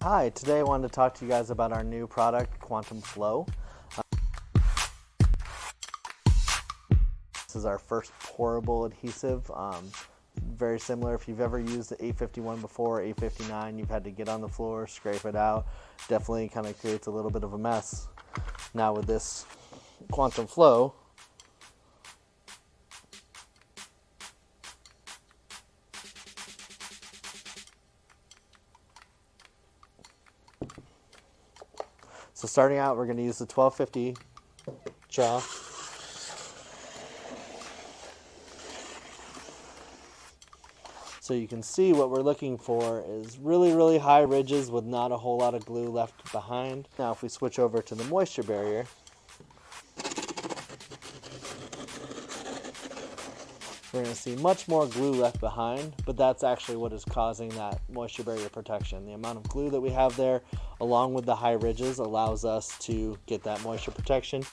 Hi, today I wanted to talk to you guys about our new product, Quantum Flow. This is our first pourable adhesive. Very similar. If you've ever used the 851 before, 859, you've had to get on the floor, scrape it out. Definitely kind of creates a little bit of a mess. Now with this Quantum Flow, so starting out, we're going to use the 1250 jaw. So you can see what we're looking for is really high ridges with not a whole lot of glue left behind. Now if we switch over to the moisture barrier, we're going to see much more glue left behind, but that's actually what is causing that moisture barrier protection. The amount of glue that we have there, along with the high ridges, allows us to get that moisture protection.